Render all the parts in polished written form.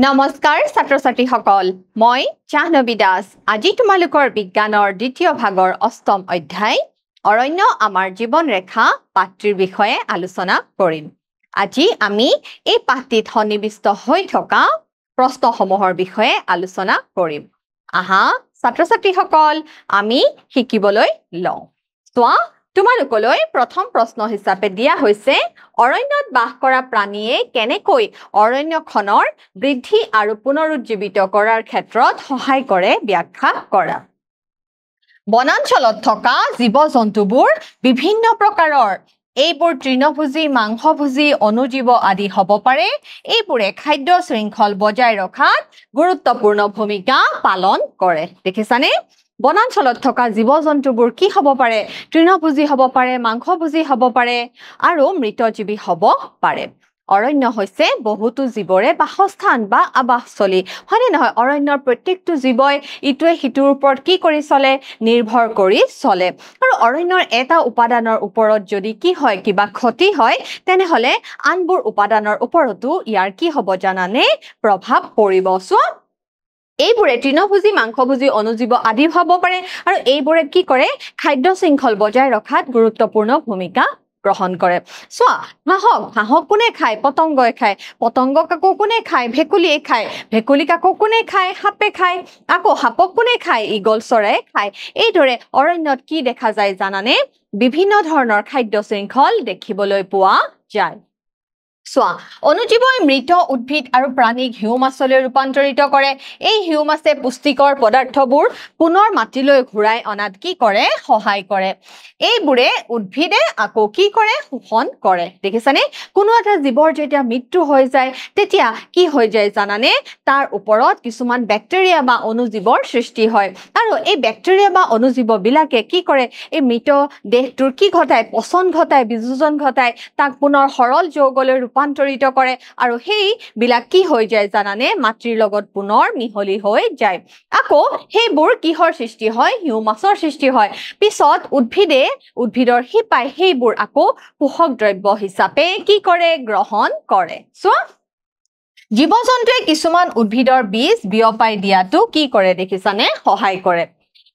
নমস্কাৰ ছাত্ৰ ছাত্ৰীসকল মই জাহ্নবী দাস আজি তোমালোকৰ বিজ্ঞানৰ দ্বিতীয় ভাগৰ অষ্টম অধ্যায় অৰণ্য আমাৰ জীৱন ৰেখা পাঠটিৰ বিষয়ে আলোচনা কৰিম আজি আমি এই পাঠটিত সন্নিবিষ্ট হৈ থকা প্ৰশ্নসমূহৰ বিষয়ে আলোচনা কৰিম আহা ছাত্ৰ ছাত্ৰীসকল আমি শিকিবলৈ লওঁ চোৱা তোমালোকলৈ প্ৰথম প্ৰশ্ন হিচাপে দিয়া হৈছে অৰণ্যত বাস কৰা প্ৰাণীয়ে কেনেকৈ অৰণ্যখনৰ বৃদ্ধি আৰু পুনৰুজ্জীৱিত কৰাৰ ক্ষেত্ৰত সহায় কৰে ব্যাখ্যা কৰা বনাঞ্চলত থকা জীৱ-জন্তুবোৰ বিভিন্ন প্ৰকাৰৰ এইবোৰ তৃণভোজী মাংসভোজী অনুজীৱ আদি হ'ব পাৰে এইবোৰে খাদ্য শৃংখল বজাই ৰখাত গুৰুত্বপূৰ্ণ ভূমিকা পালন কৰে দেখিছানে বনাঞ্চলত থকা জীৱ-জন্তুবোৰ কি হ'ব পাৰে তৃণভোজী হ'ব পাৰে মাংসভোজী হ'ব পাৰে আৰু মৃতজীৱী হ'ব পাৰে অৰণ্য হৈছে বহুতো জীৱৰে বাসস্থান বা আবাসস্থলী হয়নে নহয় অৰণ্যৰ প্ৰত্যেকটো জীৱই ইটোৱে সিটোৰ ওপৰত কি কৰি চলে নিৰ্ভৰ কৰি চলে আৰু অৰণ্যৰ এটা উপাদানৰ ওপৰত যদি কি হয় কিবা ক্ষতি হয় তেনেহলে আনবোৰ উপাদানৰ ওপৰতো ইয়াৰ কি হ'ব জানানে প্ৰভাৱ পৰিব চোৱা এইবোৰে তৃণভোজী মাংসভোজী অনুজীৱ আদি হ'ব পাৰে আৰু এইবোৰে কি কৰে খাদ্য শৃংখল বজাই ৰখাত গুৰুত্বপূৰ্ণ ভূমিকা গ্ৰহণ কৰে চোৱা হাঁহক কোনে খায় পতংগই খায় পতংগক আকৌ কোনে খায় ভেকুলীয়ে খায় ভেকুলীক আকৌ কোনে খায় সাপে খায় আকৌ সাপক কোনে খায় ঈগল চৰায়ে খায় এইদৰে অৰণ্যত কি দেখা যায় জানানে বিভিন্ন ধৰণৰ খাদ্য শৃংখল দেখিবলৈ পোৱা যায় চোৱা অনুজীৱই মৃত উদ্ভিদ আৰু প্ৰাণীক হিউমাছলৈ ৰূপান্তৰিত কৰে এই হিউমাছে পুষ্টিকৰ পদাৰ্থবোৰ পুনৰ মাটিলৈ ঘূৰাই অনাত কি কৰে সহায় কৰে এইবোৰে উদ্ভিদে আকৌ কি কৰে শোষণ কৰে দেখিছানে কোনো এটা জীৱৰ যেতিয়া মৃত্যু হৈ যায় তেতিয়া কি হৈ যায় জানানে তাৰ ওপৰত কিছুমান বেক্টেৰিয়া বা অনুজীৱৰ সৃষ্টি হয় আৰু এই বেক্টেৰিয়া বা অনুজীৱবিলাকে কি কৰে এই মৃত দেহটোৰ কি ঘটায় পচন ঘটায় বিযোজন ঘটায় তাক পুনৰ সৰল যৌগলৈ ৰূপান্তৰিত কৰে আৰু সেই বিলাক কি হৈ যায় জানানে মাটিৰ লগত পুনৰ মিহলি হৈ যায় আকৌ সেইবোৰ কিহৰ সৃষ্টি হয় হিউমাছৰ সৃষ্টি হয় পিছত উদ্ভিদৰ শিপাই সেইবোৰ আকৌ পোষক দ্ৰব্য হিচাপে কি কৰে গ্ৰহণ কৰে চোৱা জীৱ-জন্তুৱে কিছুমান উদ্ভিদৰ বীজ বিয়পাই দিয়াটো কি কৰে দেখিছানে সহায় কৰে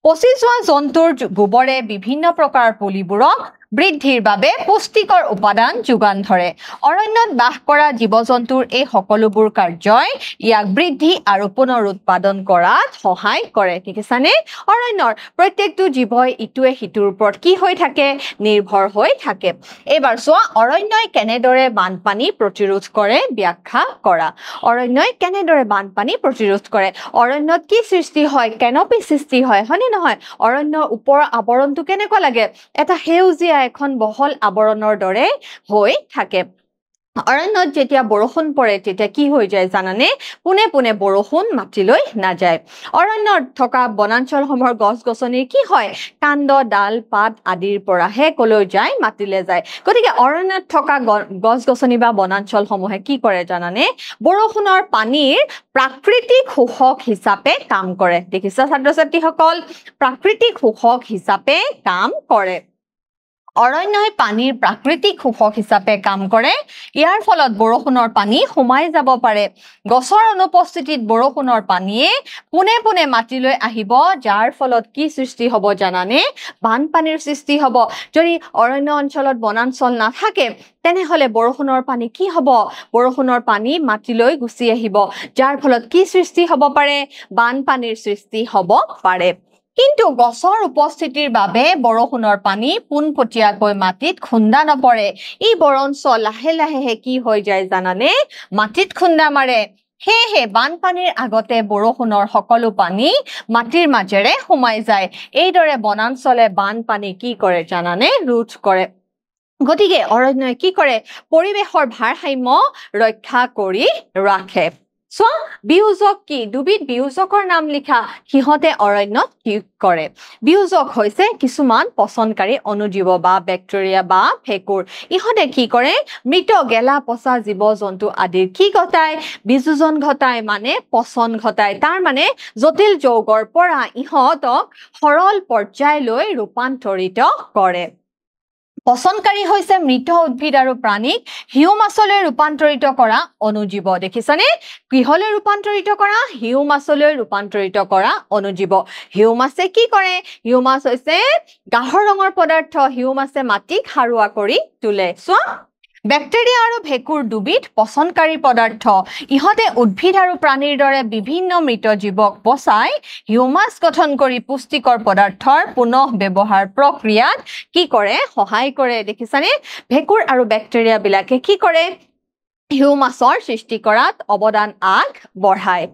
পচি যোৱা জন্তুৰ গোবৰে বিভিন্ন প্ৰকাৰৰ পুলিবোৰক বৃদ্ধিৰ বাবে পুষ্টিকৰ উপাদান যোগান ধৰে অৰণ্যত বাস কৰা জীৱ-জন্তুৰ এই সকলোবোৰ কাৰ্যই ইয়াক বৃদ্ধি আৰু পুনৰুৎপাদন কৰাত সহায় কৰে দেখিছানে অৰণ্যৰ প্ৰত্যেকটো জীৱই ইটোৱে সিটোৰ ওপৰত কি হৈ থাকে নিৰ্ভৰ হৈ থাকে এবাৰ চোৱা অৰণ্যই কেনেদৰে বানপানী প্ৰতিৰোধ কৰে ব্যাখ্যা কৰা অৰণ্যই কেনেদৰে বানপানী প্ৰতিৰোধ কৰে অৰণ্যত কি সৃষ্টি হয় কেনপি সৃষ্টি হয় হয়নে নহয় অৰণ্যৰ ওপৰৰ আৱৰণটো কেনেকুৱা লাগে এটা সেউজীয়া এখন বহল আৱৰণৰ দৰে হৈ থাকে অৰণ্যত যেতিয়া বৰষুণ পৰে তেতিয়া কি হৈ যায় জানানে পুনে পুনে বৰষুণ মাটিলৈ নাযায় অৰণ্যত থকা বনাঞ্চলসমূহৰ গছ-গছনিৰ কি হয় কাণ্ড ডাল পাত আদিৰ পৰাহে কলৈ যায় মাটিলে যায় গতিকে অৰণ্যত থকা গছ-গছনি বা বনাঞ্চলসমূহে কি কৰে জানানে বৰষুণৰ পানীৰ প্ৰাকৃতিক শোষক হিচাপে কাম কৰে দেখিছা ছাত্ৰ-ছাত্ৰীসকল প্ৰাকৃতিক শোষক হিচাপে কাম কৰে অৰণ্যই পানীৰ প্ৰাকৃতিক শোষক হিচাপে কাম কৰে ইয়াৰ ফলত বৰষুণৰ পানী সোমাই যাব পাৰে গছৰ অনুপস্থিতিত বৰষুণৰ পানীয়ে পুনে পুনে মাটিলৈ আহিব যাৰ ফলত কি সৃষ্টি হ'ব জানানে বানপানীৰ সৃষ্টি হ'ব যদি অৰণ্য অঞ্চলত বনাঞ্চল নাথাকে তেনেহলে বৰষুণৰ পানী কি হ'ব বৰষুণৰ পানী মাটিলৈ গুচি আহিব যাৰ ফলত কি সৃষ্টি হ'ব পাৰে বানপানীৰ সৃষ্টি হ'ব পাৰে কিন্তু গছৰ উপস্থিতিৰ বাবে বৰষুণৰ পানী পোনপটীয়াকৈ মাটিত খুন্দা নপৰে ই বৰঞ্চ লাহে লাহে কি হৈ যায় জানানে মাটিত খুন্দা মাৰে সেয়েহে বানপানীৰ আগতে বৰষুণৰ সকলো পানী মাটিৰ মাজেৰে সোমাই যায় এইদৰে বনাঞ্চলে বানপানী কি কৰে জানানে ৰোধ কৰে গতিকে অৰণ্যই কি কৰে পৰিৱেশৰ ভাৰসাম্য ৰক্ষা কৰি ৰাখে চোৱা বিয়োজক কি দুবিধ বিয়োজকৰ নাম লিখা সিহঁতে অৰণ্যত কি কৰে বিয়োজক হৈছে কিছুমান পচনকাৰী অনুজীৱ বা বেক্টেৰিয়া বা ভেঁকুৰ ইহঁতে কি কৰে মৃত গেলা পচা জীৱ-জন্তু আদিৰ কি ঘটায় বিযোজন ঘটায় মানে পচন ঘটায় তাৰ মানে জটিল যৌগৰ পৰা ইহঁতক সৰল পৰ্যায়লৈ ৰূপান্তৰিত কৰে পচনকাৰী হৈছে মৃত উদ্ভিদ আৰু প্ৰাণীক হিউমাছলৈ ৰূপান্তৰিত কৰা অনুজীৱ দেখিছানে কিহলৈ ৰূপান্তৰিত কৰা হিউমাছলৈ ৰূপান্তৰিত কৰা অনুজীৱ হিউমাছে কি কৰে হিউমাছ হৈছে গাঢ় ৰঙৰ পদাৰ্থ হিউমাছে মাটিক সাৰুৱা কৰি তোলে চোৱা ব্যাক্টেৰিয়া আৰু ভেকুৰ দুবিধ পচনকাৰী পদাৰ্থ ইহতে উদ্ভিদ আৰু প্ৰাণীৰ দৰে বিভিন্ন মৃত জীৱক পচাই হিউমাছ গঠন কৰি পুষ্টিকৰ পদাৰ্থৰ পুনঃ ব্যৱহাৰ প্ৰক্ৰিয়াত কি কৰে সহায় কৰে দেখিছানে ভেকুৰ আৰু ব্যাক্টেৰিয়া বিলাকে কি কৰে হিউমাছৰ সৃষ্টি কৰাত অৱদান আগবঢ়ায়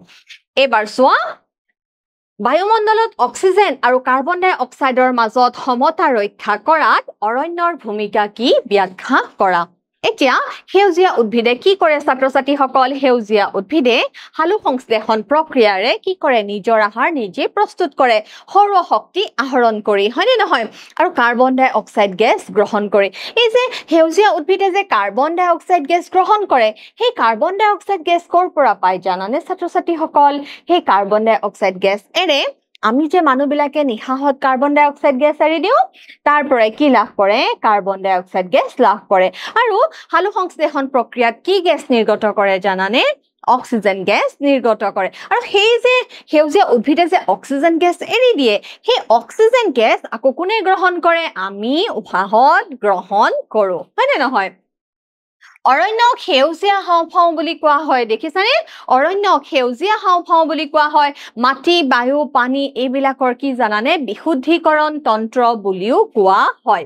এবাৰ চোৱা বায়ুমণ্ডলত অক্সিজেন আৰু কাৰ্বন ডাই অক্সাইডৰ মাজত সমতা ৰক্ষা কৰাত অৰণ্যৰ ভূমিকা কি ব্যাখ্যা কৰা এতিয়া সেউজীয়া উদ্ভিদে কি কৰে ছাত্ৰ-ছাত্ৰীসকল সেউজীয়া উদ্ভিদে হালু সংশ্লেষণ প্ৰক্ৰিয়াৰে কি কৰে নিজৰ আহাৰ নিজে প্ৰস্তুত কৰে সৌৰ শক্তি আহৰণ কৰি হয়নে নহয় আৰু কাৰ্বন ডাই অক্সাইড গেছ গ্ৰহণ কৰে এই যে সেউজীয়া উদ্ভিদে যে কাৰ্বন ডাই অক্সাইড গেছ গ্ৰহণ কৰে সেই কাৰ্বন ডাই অক্সাইড গেছ কৰ পৰা পায় জানানে ছাত্ৰ-ছাত্ৰীসকল সেই কাৰ্বন ডাই অক্সাইড গেছ এৰে আমি যে মানুহবিলাকে নিশাহত কাৰ্বন ডাই অক্সাইড গেছ এৰি দিও তাৰ পৰা কি লাভ কৰে কাৰ্বন ডাই অক্সাইড গেছ লাভ কৰে আৰু হালু সংশ্লেষণ প্ৰক্ৰিয়াত কি গেছ নিৰ্গত কৰে জানানে অক্সিজেন গেছ নিৰ্গত কৰে আৰু সেই যে সেউজীয়া উদ্ভিদে যে অক্সিজেন গেছ এৰি দিয়ে সেই অক্সিজেন গেছ আকৌ কোনে গ্ৰহণ কৰে আমি উশাহত গ্ৰহণ কৰো হয়নে নহয় অৰণ্যক সেউজীয়া হাওঁফাওঁ বুলি কোৱা হয় দেখিছানে অৰণ্যক সেউজীয়া হাওঁফাওঁ বুলি কোৱা হয় মাটি বায়ু পানী এইবিলাকৰ কি জানানে বিশুদ্ধীকৰণ তন্ত্ৰ বুলিও কোৱা হয়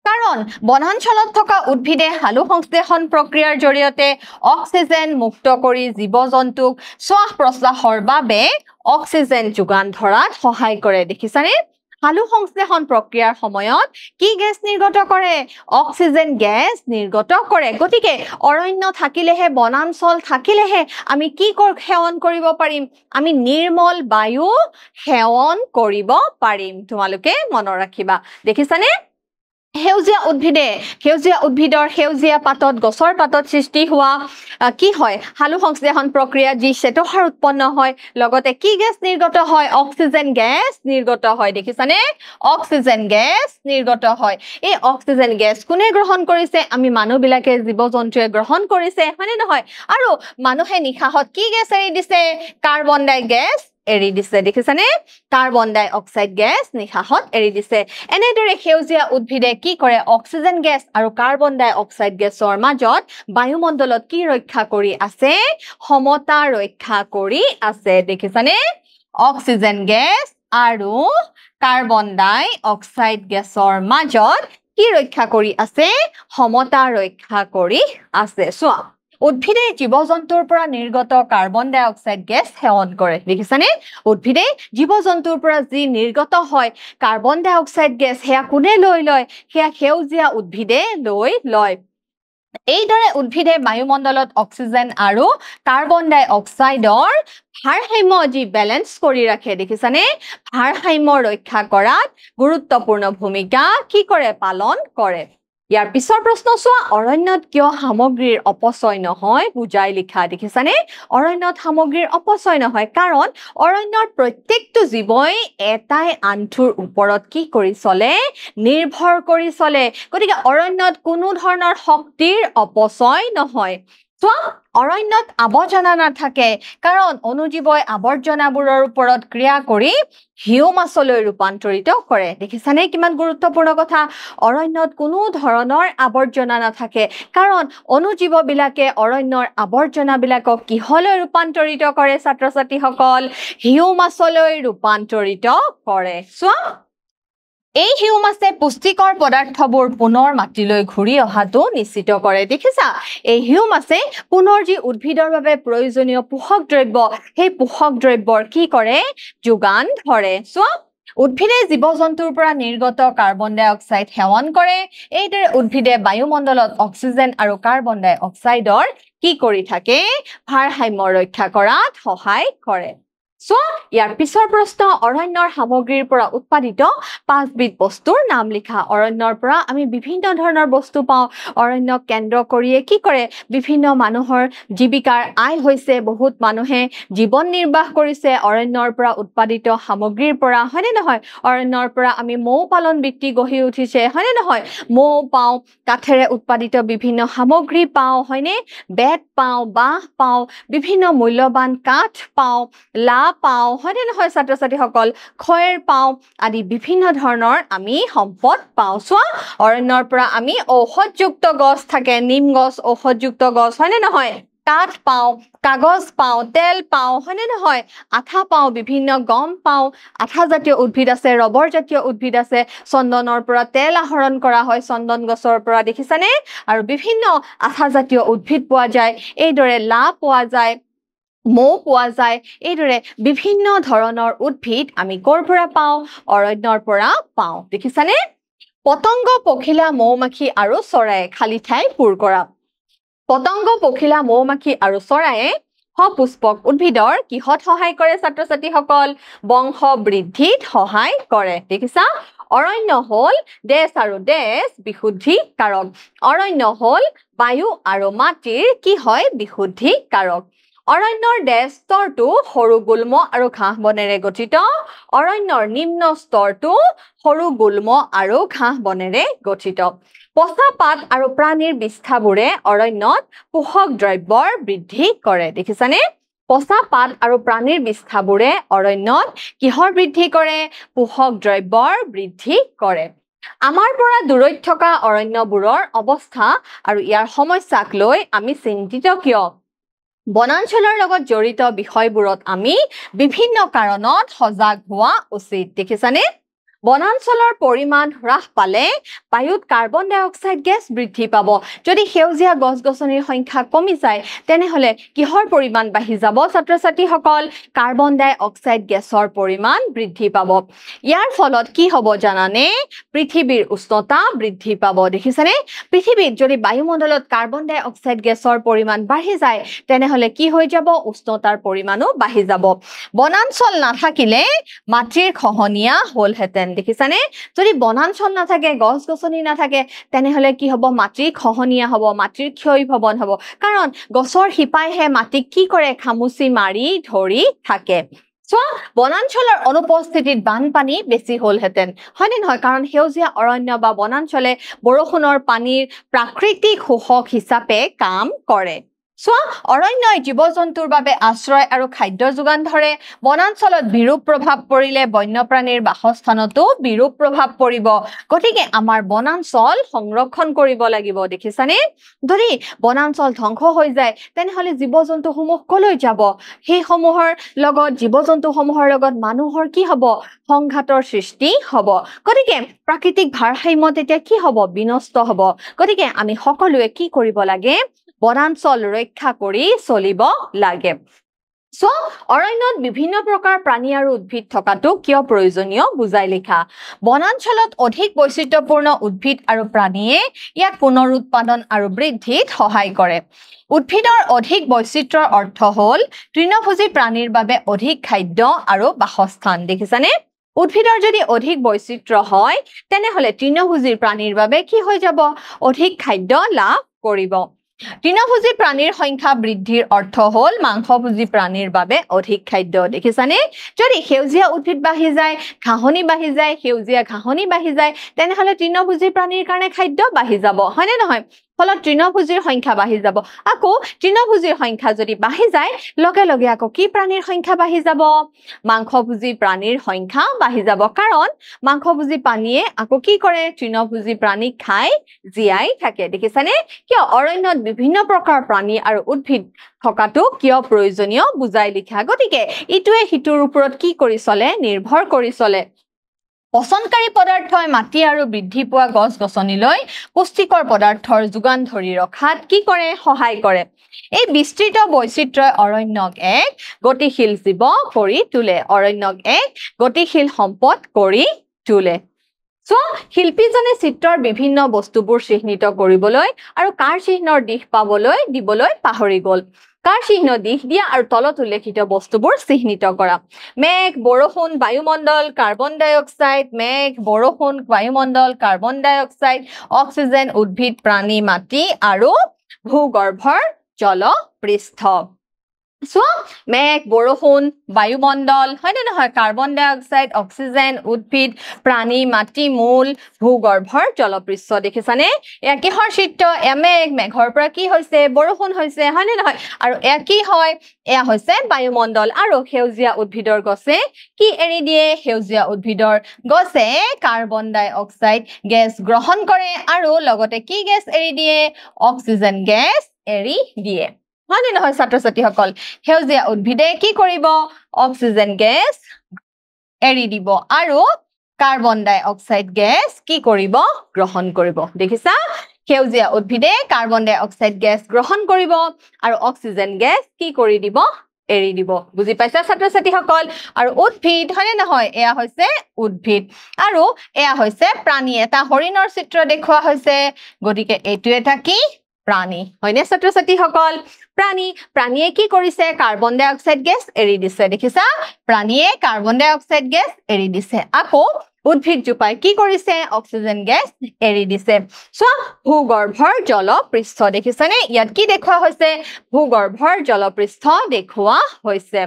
কাৰণ বনাঞ্চলত থকা উদ্ভিদে হালু সংশ্লেষণ প্ৰক্ৰিয়াৰ জৰিয়তে অক্সিজেন মুক্ত কৰি জীৱ-জন্তুক শ্বাস প্ৰশ্বাসৰ বাবে অক্সিজেন যোগান ধৰাত সহায় কৰে দেখিছানে হালু সংশ্লেষণ প্ৰক্ৰিয়াৰ সময়ত কি গেছ নিৰ্গত কৰে অক্সিজেন গেছ নিৰ্গত কৰে গতিকে অৰণ্য থাকিলেহে বনাঞ্চল থাকিলেহে আমি কি সেৱন কৰিব পাৰিম আমি নিৰ্মল বায়ু সেৱন কৰিব পাৰিম তোমালোকে মনত ৰাখিবা দেখিছানে সেউজীয়া উদ্ভিদৰ সেউজীয়া পাতত গছৰ পাতত সৃষ্টি হোৱা কি হয় হালু সংশ্লেষণ প্ৰক্ৰিয়া যি শ্বেতসাৰ উৎপন্ন হয় লগতে কি গেছ নিৰ্গত হয় অক্সিজেন গেছ নিৰ্গত হয় দেখিছানে অক্সিজেন গেছ নিৰ্গত হয় এই অক্সিজেন গেছ কোনে গ্ৰহণ কৰিছে আমি মানুহবিলাকে জীৱ-জন্তুৱে গ্ৰহণ কৰিছে হয়নে নহয় আৰু মানুহে নিশাহত কি গেছ এৰি দিছে কাৰ্বন ডাই গেছ এৰি দিছে দেখিছানে কাৰ্বন ডাই অক্সাইড গেছ নিশাহত এৰি দিছে এনেদৰে সেউজীয়া উদ্ভিদে কি কৰে অক্সিজেন গেছ আৰু কাৰ্বন ডাই অক্সাইড গেছৰ মাজত বায়ুমণ্ডলত কি ৰক্ষা কৰি আছে সমতা ৰক্ষা কৰি আছে দেখিছানে অক্সিজেন গেছ আৰু কাৰ্বন ডাই অক্সাইড গেছৰ মাজত কি ৰক্ষা কৰি আছে সমতা ৰক্ষা কৰি আছে চোৱা উদ্ভিদে জীৱ-জন্তুৰ পৰা নিৰ্গত কাৰ্বন ডাই অক্সাইড গেছ সেৱন কৰে দেখিছানে উদ্ভিদে জীৱ-জন্তুৰ পৰা যি নিৰ্গত হয় কাৰ্বন ডাই অক্সাইড গেছ হেয়া কোনে লৈ লয় হেয়া সেউজীয়া উদ্ভিদে লৈ লয় এইদৰে উদ্ভিদে বায়ুমণ্ডলত অক্সিজেন আৰু কাৰ্বন ডাই অক্সাইডৰ ভাৰসাম্য যি বেলেন্স কৰি ৰাখে দেখিছানে ভাৰসাম্য ৰক্ষা কৰাত গুৰুত্বপূৰ্ণ ভূমিকা কি কৰে পালন কৰে ইয়াৰ পিছৰ প্ৰশ্ন চোৱা অৰণ্যত কিয় সামগ্ৰীৰ অপচয় নহয় বুজাই লিখা দেখিছানে অৰণ্যত সামগ্ৰীৰ অপচয় নহয় কাৰণ অৰণ্যৰ প্ৰত্যেকটো জীৱই এটাই আনটোৰ ওপৰত কি কৰি চলে নিৰ্ভৰ কৰি চলে গতিকে অৰণ্যত কোনো ধৰণৰ শক্তিৰ অপচয় নহয় চোৱা অৰণ্যত আৱৰ্জনা নাথাকে কাৰণ অনুজীৱই আৱৰ্জনাবোৰৰ ওপৰত ক্ৰিয়া কৰি হিউমাছলৈ ৰূপান্তৰিত কৰে দেখিছানে কিমান গুৰুত্বপূৰ্ণ কথা অৰণ্যত কোনো ধৰণৰ আৱৰ্জনা নাথাকে কাৰণ অনুজীৱবিলাকে অৰণ্যৰ আৱৰ্জনাবিলাকক কিহলৈ ৰূপান্তৰিত কৰে ছাত্ৰ-ছাত্ৰীসকল হিউমাছলৈ ৰূপান্তৰিত কৰে চোৱা এই হিউমাছে পুষ্টিকৰ পদাৰ্থবোৰ পুনৰ মাটিলৈ ঘূৰি অহাটো নিশ্চিত কৰে দেখিছা এই হিউমাছে পুনৰ যি উদ্ভিদৰ বাবে প্ৰয়োজনীয় পোষক দ্ৰব্য সেই পোষক দ্ৰব্যৰ কি কৰে যোগান ধৰে চোৱা উদ্ভিদে জীৱ-জন্তুৰ পৰা নিৰ্গত কাৰ্বন ডাই অক্সাইড সেৱন কৰে এইদৰে উদ্ভিদে বায়ুমণ্ডলত অক্সিজেন আৰু কাৰ্বন ডাই অক্সাইডৰ কি কৰি থাকে ভাৰসাম্য ৰক্ষা কৰাত সহায় কৰে সো ইয়াৰ পিছৰ প্ৰশ্ন অৰণ্যৰ সামগ্ৰীৰ পৰা উৎপাদিত 5বিধ বস্তুৰ নাম লিখা অৰণ্যৰ পৰা আমি বিভিন্ন ধৰণৰ বস্তু পাওঁ অৰণ্যক কেন্দ্ৰ কৰিয়ে কি কৰে বিভিন্ন মানুহৰ জীৱিকাৰ আয় হৈছে বহুত মানুহে জীৱন নিৰ্বাহ কৰিছে অৰণ্যৰ পৰা উৎপাদিত সামগ্ৰীৰ পৰা হয়নে নহয় অৰণ্যৰ পৰা আমি মৌ পালন বৃত্তি গঢ়ি উঠিছে হয়নে নহয় মৌ পাওঁ কাঠেৰে উৎপাদিত বিভিন্ন সামগ্ৰী পাওঁ হয়নে বেত পাওঁ বাঁহ পাওঁ বিভিন্ন মূল্যৱান কাঠ পাওঁ পাওঁ হয়নে নহয় ছাত্ৰ-ছাত্ৰীসকল খয়েৰ পাওঁ আদি বিভিন্ন ধৰণৰ আমি সম্পদ পাওঁ চোৱা অৰণ্যৰ পৰা আমি ঔষধযুক্ত গছ থাকে নিম গছ ঔষধযুক্ত গছ হয়নে নহয় কাঠ পাওঁ কাগজ পাওঁ তেল পাওঁ হয়নে নহয় আঠা পাওঁ বিভিন্ন গম পাওঁ আঠা জাতীয় উদ্ভিদ আছে ৰবৰ জাতীয় উদ্ভিদ আছে চন্দনৰ পৰা তেল আহৰণ কৰা হয় চন্দন গছৰ পৰা দেখিছানে আৰু বিভিন্ন আঠা জাতীয় উদ্ভিদ পোৱা যায় এইদৰে পোৱা যায় মৌ পোৱা যায় এইদৰে বিভিন্ন ধৰণৰ উদ্ভিদ আমি ক'ৰ পৰা পাওঁ অৰণ্যৰ পৰা পাওঁ দেখিছানে পতংগ পখিলা মৌমাখি আৰু চৰাইয়ে খালি ঠাই পূৰ কৰা পতংগ পখিলা মৌমাখি আৰু চৰাইয়ে সপুষ্পক উদ্ভিদৰ কিহত সহায় কৰে ছাত্ৰ-ছাত্ৰীসকল বংশ বৃদ্ধিত সহায় কৰে দেখিছা অৰণ্য হল দেশ আৰু দেশ বিশুদ্ধি কাৰক অৰণ্য হল বায়ু আৰু মাটিৰ কি হয় বিশুদ্ধি কাৰক অৰণ্যৰ দেশ স্তৰটো সৰু গুল্ম আৰু ঘাঁহ বনেৰে গঠিত অৰণ্যৰ নিম্ন স্তৰটো সৰু গুল্ম আৰু ঘাঁহ বনেৰে গঠিত পচা পাত আৰু প্ৰাণীৰ বিষ্ঠাবোৰে অৰণ্যত পোষক দ্ৰব্যৰ বৃদ্ধি কৰে দেখিছানে পচা পাত আৰু প্ৰাণীৰ বিষ্ঠাবোৰে অৰণ্যত কিহৰ বৃদ্ধি কৰে পোষক দ্ৰব্যৰ বৃদ্ধি কৰে আমাৰ পৰা দূৰৈত থকা অৰণ্যবোৰৰ অৱস্থা আৰু ইয়াৰ সমস্যাক লৈ আমি চিন্তিত কিয় বনাঞ্চলৰ লগত জড়িত বিষয়বোৰত আমি বিভিন্ন কাৰণত সজাগ হোৱা উচিত দেখিছানে বনাঞ্চলৰ পৰিমাণ হ্ৰাস পালে বায়ুত কাৰ্বন ডাই অক্সাইড গেছ বৃদ্ধি পাব যদি সেউজীয়া গছ-গছনিৰ সংখ্যা কমি যায় তেনেহলে কিহৰ পৰিমাণ বাঢ়ি যাব ছাত্ৰ-ছাত্ৰীসকল কাৰ্বন ডাই অক্সাইড গেছৰ পৰিমাণ বৃদ্ধি পাব ইয়াৰ ফলত কি হ'ব জানানে পৃথিৱীৰ উষ্ণতা বৃদ্ধি পাব দেখিছানে পৃথিৱীত যদি বায়ুমণ্ডলত কাৰ্বন ডাই অক্সাইড গেছৰ পৰিমাণ বাঢ়ি যায় তেনেহলে কি হৈ যাব উষ্ণতাৰ পৰিমাণো বাঢ়ি যাব বনাঞ্চল নাথাকিলে মাটিৰ খহনীয়া হলহেতেন দেখিছানে যদি বনাঞ্চল নাথাকে গছ-গছনি নাথাকে তেনেহলে কি হ'ব মাটিৰ খহনীয়া হ'ব মাটিৰ ক্ষয়ভৱন হ'ব কাৰণ গছৰ শিপাইহে মাটিক কি কৰে খামুচি মাৰি ধৰি থাকে চোৱা বনাঞ্চলৰ অনুপস্থিতিত বানপানী বেছি হলহেতেন হয়নে নহয় কাৰণ সেউজীয়া অৰণ্য বা বনাঞ্চলে বৰষুণৰ পানীৰ প্ৰাকৃতিক শোষক হিচাপে কাম কৰে চোৱা অৰণ্যই জীৱ-জন্তুৰ বাবে আশ্ৰয় আৰু খাদ্য যোগান ধৰে বনাঞ্চলত বিৰূপ প্ৰভাৱ পৰিলে বন্যপ্ৰাণীৰ বাসস্থানতো বিৰূপ প্ৰভাৱ পৰিব গতিকে আমাৰ বনাঞ্চল সংৰক্ষণ কৰিব লাগিব দেখিছানে যদি বনাঞ্চল ধ্বংস হৈ যায় তেনেহলে জীৱ-জন্তুসমূহ কলৈ যাব সেই সমূহৰ লগত জীৱ-জন্তুসমূহৰ লগত মানুহৰ কি হ'ব সংঘাতৰ সৃষ্টি হ'ব গতিকে প্ৰাকৃতিক ভাৰসাম্য তেতিয়া কি হ'ব বিনষ্ট হ'ব গতিকে আমি সকলোৱে কি কৰিব লাগে বনাঞ্চল ৰক্ষা কৰি চলিব লাগে সো অৰণ্যত বিভিন্ন প্ৰকাৰ প্ৰাণী আৰু উদ্ভিদ থকাটো কিয় প্ৰয়োজনীয় বুজাই লিখা বনাঞ্চলত অধিক বৈচিত্ৰ্যপূৰ্ণ উদ্ভিদ আৰু প্ৰাণীয়ে ইয়াক পুনৰুৎপাদন আৰু বৃদ্ধিত সহায় কৰে উদ্ভিদৰ অধিক বৈচিত্ৰ্যৰ অৰ্থ হ'ল তৃণভোজী প্ৰাণীৰ বাবে অধিক খাদ্য আৰু বাসস্থান দেখিছানে উদ্ভিদৰ যদি অধিক বৈচিত্ৰ্য হয় তেনেহলে তৃণভোজী প্ৰাণীৰ বাবে কি হৈ যাব অধিক খাদ্য লাভ কৰিব তৃণভোজী প্ৰাণীৰ সংখ্যা বৃদ্ধিৰ অৰ্থ হ'ল মাংসভোজী প্ৰাণীৰ বাবে অধিক খাদ্য দেখিছানে যদি সেউজীয়া উদ্ভিদ বাঢ়ি যায় ঘাঁহনি বাঢ়ি যায় সেউজীয়া ঘাঁহনি বাঢ়ি যায় তেনেহলে তৃণভোজী প্ৰাণীৰ কাৰণে খাদ্য বাঢ়ি যাব হয়নে নহয় ফলত তৃণভোজীৰ সংখ্যা বাঢ়ি যাব আকৌ তৃণভোজীৰ সংখ্যা যদি বাঢ়ি যায় লগে লগে আকৌ কি প্ৰাণীৰ সংখ্যা বাঢ়ি যাব মাংসভোজী প্ৰাণীৰ সংখ্যা বাঢ়ি যাব কাৰণ মাংসভোজী প্ৰাণীয়ে আকৌ কি কৰে তৃণভোজী প্ৰাণীক খাই জীয়াই থাকে দেখিছানে কিয় অৰণ্যত বিভিন্ন প্ৰকাৰ প্ৰাণী আৰু উদ্ভিদ থকাটো কিয় প্ৰয়োজনীয় বুজাই লিখা গতিকে ইটোৱে সিটোৰ ওপৰত কি কৰি চলে নিৰ্ভৰ কৰি চলে পচনকাৰী পদাৰ্থই মাটি আৰু বৃদ্ধি পোৱা গছ-গছনিলৈ পুষ্টিকৰ পদাৰ্থৰ যোগান ধৰি ৰখাত কি কৰে সহায় কৰে এই বিস্তৃত বৈচিত্ৰ্যই অৰণ্যক এক গতিশীল জীৱ কৰি তোলে অৰণ্যক এক গতিশীল সম্পদ কৰি তোলে সো শিল্পীজনে চিত্ৰৰ বিভিন্ন বস্তুবোৰ চিহ্নিত কৰিবলৈ আৰু কাৰ চিহ্নৰ দিশ পাবলৈ দিবলৈ পাহৰি গ'ল কাৰ চিহ্ন দিশ দিয়া আৰু তলত উল্লেখিত বস্তুবোৰ চিহ্নিত কৰা মেঘ বৰষুণ বায়ুমণ্ডল কাৰ্বন ডাই অক্সাইড মেঘ বৰষুণ বায়ুমণ্ডল কাৰ্বন ডাই অক্সাইড অক্সিজেন উদ্ভিদ প্ৰাণী মাটি আৰু ভূগৰ্ভৰ জলপৃষ্ঠ সো মেঘ বৰষুণ বায়ুমণ্ডল হয় নহয় কাৰ্বন ডাই অক্সাইড অক্সিজেন উদ্ভিদ প্ৰাণী মাটি মূল ভূগৰ্ভৰ জলপৃষ্ঠ দেখিছানে এয়া কিহৰ চিত্ৰ মেঘৰ পৰা কি হৈছে বৰষুণ হৈছে হয় নহয় আৰু এয়া কি হয় এয়া হৈছে বায়ুমণ্ডল আৰু সেউজীয়া উদ্ভিদৰ গছে কি এৰি দিয়ে সেউজীয়া উদ্ভিদৰ গছে কাৰ্বন ডাই অক্সাইড গেছ গ্ৰহণ কৰে আৰু লগতে কি গেছ এৰি দিয়ে অক্সিজেন গেছ এৰি দিয়ে হয় নহয় ছাত্ৰ-ছাত্ৰীসকল সেউজীয়া উদ্ভিদে কি কৰিব অক্সিজেন গেছ এৰি দিব আৰু কাৰ্বন ডাই অক্সাইড গেছ কি কৰিব গ্ৰহণ কৰিব দেখিছা সেউজীয়া উদ্ভিদে কাৰ্বন ডাই অক্সাইড গেছ গ্ৰহণ কৰিব আৰু অক্সিজেন গেছ কি কৰি দিব এৰি দিব বুজি পাইছা ছাত্ৰ-ছাত্ৰীসকল আৰু উদ্ভিদ হয় নহয় এয়া হৈছে উদ্ভিদ আৰু এয়া হৈছে প্ৰাণী এটা হৰিণৰ চিত্ৰ দেখুওৱা হৈছে গতিকে এইটো এটা কি প্ৰাণী হয়নে ছাত্ৰ-ছাত্ৰীসকল প্ৰাণীয়ে কি কৰিছে কাৰ্বন ডাই অক্সাইড গেছ এৰি দিছে দেখিছা প্ৰাণীয়ে কাৰ্বন ডাই অক্সাইড গেছ এৰি দিছে আকৌ উদ্ভিদ জোপাই কি কৰিছে অক্সিজেন গেছ এৰি দিছে সো ভূগৰ্ভৰ জলপৃষ্ঠ দেখিছানে ইয়াত কি দেখুওৱা হৈছে ভূগৰ্ভৰ জলপৃষ্ঠ দেখুওৱা হৈছে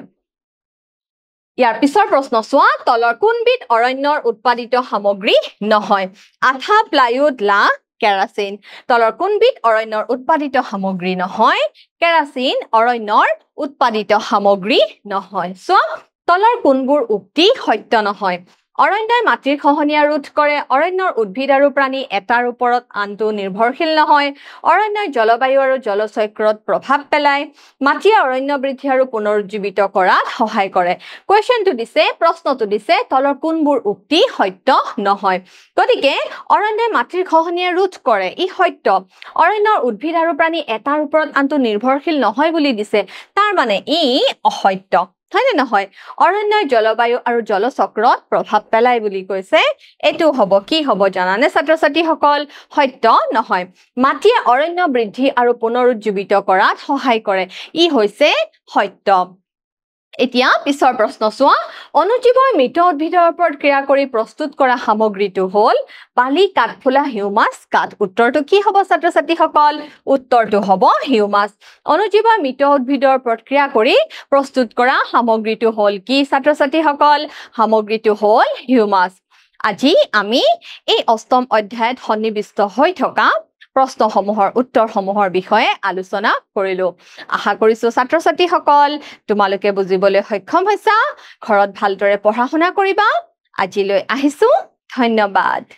ইয়াৰ পিছৰ প্ৰশ্ন চোৱা তলৰ কোনবিধ অৰণ্যৰ উৎপাদিত সামগ্ৰী নহয় আঠা প্লাইউড লা কেৰাচিন তলৰ কোনবিধ অৰণ্যৰ উৎপাদিত সামগ্ৰী নহয় কেৰাচিন অৰণ্যৰ উৎপাদিত সামগ্ৰী নহয় সো তলৰ কোনবোৰ উক্তি সত্য নহয় অৰণ্যই মাটিৰ খহনীয়া ৰোধ কৰে অৰণ্যৰ উদ্ভিদ আৰু প্ৰাণী এটাৰ ওপৰত আনটো নিৰ্ভৰশীল নহয় অৰণ্যই জলবায়ু আৰু জলচক্ৰত প্ৰভাৱ পেলায় মাটিয়ে অৰণ্য বৃদ্ধি আৰু পুনৰুজ্জীৱিত কৰাত সহায় কৰে কোৱেশ্চনটো দিছে প্ৰশ্নটো দিছে তলৰ কোনবোৰ উক্তি সত্য নহয় গতিকে অৰণ্যই মাটিৰ খহনীয়া ৰোধ কৰে ই সত্য অৰণ্যৰ উদ্ভিদ আৰু প্ৰাণী এটাৰ ওপৰত আনটো নিৰ্ভৰশীল নহয় বুলি দিছে তাৰ মানে ই অসত্য হয় নহয় অৰণ্যই জলবায়ু আৰু জলচক্ৰত প্ৰভাৱ পেলায় বুলি কৈছে এটো হ'ব কি হ'ব জানানে ছাত্ৰ-ছাত্ৰীসকল সত্য নহয় মাটিয়ে অৰণ্য বৃদ্ধি আৰু পুনৰুজ্জীৱিত কৰাত সহায় কৰে ই হৈছে সত্য এতিয়া পিছৰ প্ৰশ্ন চোৱা অনুজীৱই মৃত উদ্ভিদৰ ওপৰত ক্ৰিয়া কৰি প্ৰস্তুত কৰা সামগ্ৰীটো হ'ল বালি কাঠফুলা হিউমাছ কাঠ উত্তৰটো কি হ'ব ছাত্ৰ-ছাত্ৰীসকল উত্তৰটো হ'ব হিউমাছ অনুজীৱই মৃত উদ্ভিদৰ ওপৰত ক্ৰিয়া কৰি প্ৰস্তুত কৰা সামগ্ৰীটো হ'ল কি ছাত্ৰ-ছাত্ৰীসকল সামগ্ৰীটো হ'ল হিউমাছ আজি আমি এই অষ্টম অধ্যায়ত সন্নিবিষ্ট হৈ থকা প্ৰশ্নসমূহৰ উত্তৰসমূহৰ বিষয়ে আলোচনা কৰিলো আশা কৰিছো ছাত্ৰ-ছাত্ৰীসকল তোমালোকে বুজিবলৈ সক্ষম হৈছা ঘৰত ভালদৰে পঢ়া শুনা কৰিবা আজিলৈ আহিছো ধন্যবাদ